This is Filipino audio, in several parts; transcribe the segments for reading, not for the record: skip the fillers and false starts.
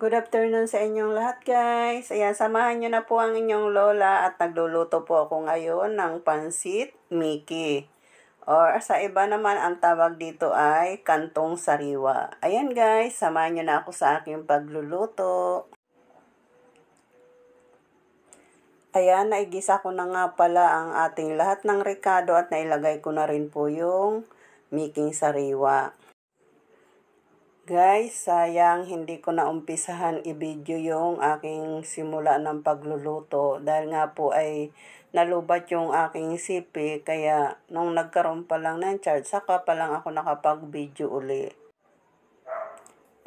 Good afternoon sa inyong lahat, guys. Ayan, samahan nyo na po ang inyong lola at nagluluto po ako ngayon ng pansit Mickey. Or sa iba naman, ang tawag dito ay kantong sariwa. Ayan, guys, samahan nyo na ako sa aking pagluluto. Ayan, naigisa ko na nga pala ang ating lahat ng rekado at nailagay ko na rin po yung Mickey sariwa. Guys, sayang hindi ko na umpisahan i-video yung aking simula ng pagluluto dahil nga po ay nalubat yung aking sipi kaya nung nagkaroon pa lang ng charge saka pa lang ako nakapag-video uli.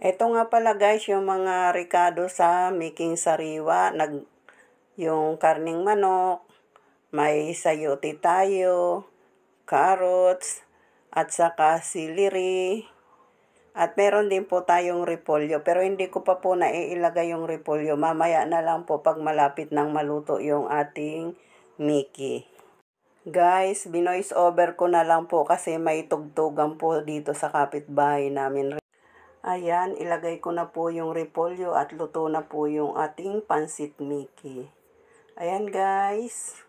Ito nga pala guys yung mga rekado sa Mickey sariwa, yung karning manok, may sayote tayo, carrots, at saka celery. At meron din po tayong repolyo, pero hindi ko pa po naiilagay yung repolyo. Mamaya na lang po pag malapit nang maluto yung ating Mickey. Guys, binoise over ko na lang po kasi may tugtugan po dito sa kapitbahay namin. Ayan, ilagay ko na po yung repolyo at luto na po yung ating pansit Mickey. Ayan guys.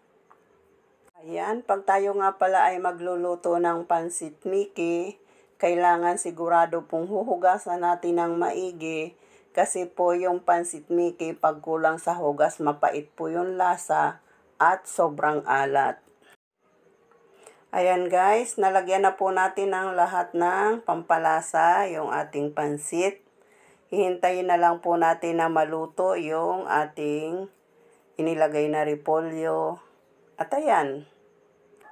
Ayan, pag tayo nga pala ay magluluto ng pansit Mickey, kailangan sigurado pong huhugasan natin ng maigi kasi po yung pansit Mickey pag kulang sa hugas mapait po yung lasa at sobrang alat. Ayan guys, nalagyan na po natin ng lahat ng pampalasa yung ating pansit. Hihintayin na lang po natin na maluto yung ating inilagay na repolyo. At ayan.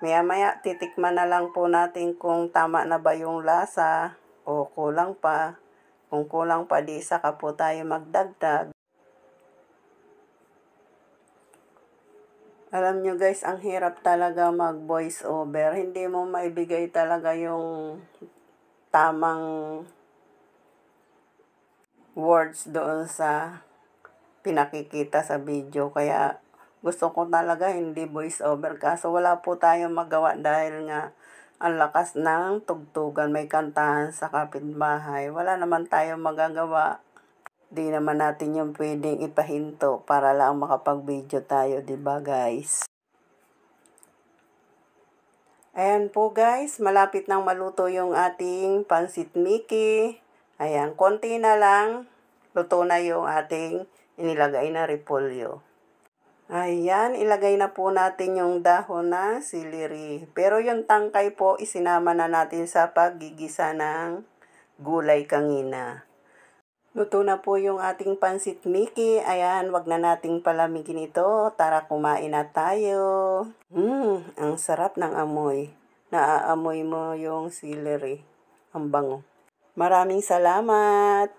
Maya-maya, titikman na lang po natin kung tama na ba yung lasa o kulang pa. Kung kulang pa, di saka po tayo magdagdag. Alam nyo guys, ang hirap talaga mag-voice over. Hindi mo maibigay talaga yung tamang words doon sa pinakikita sa video. Kaya gusto ko talaga hindi voice over kaso wala po tayong magawa dahil nga ang lakas ng tugtugan, may kantahan sa kapitbahay. Wala naman tayong magagawa. Di naman natin yung pwedeng ipahinto para lang makapag-video tayo, 'di ba guys? Ayan po guys, malapit nang maluto yung ating pansit Mickey. Ayan, konti na lang, luto na yung ating inilagay na repolyo. Ayan, ilagay na po natin yung dahon na celery. Pero yung tangkay po, isinama na natin sa paggigisa ng gulay kanina. Luto na po yung ating pansit Mickey. Ayan, wag na nating palamigin ito. Tara, kumain na tayo. Ang sarap ng amoy. Naaamoy mo yung celery. Ang bango. Maraming salamat.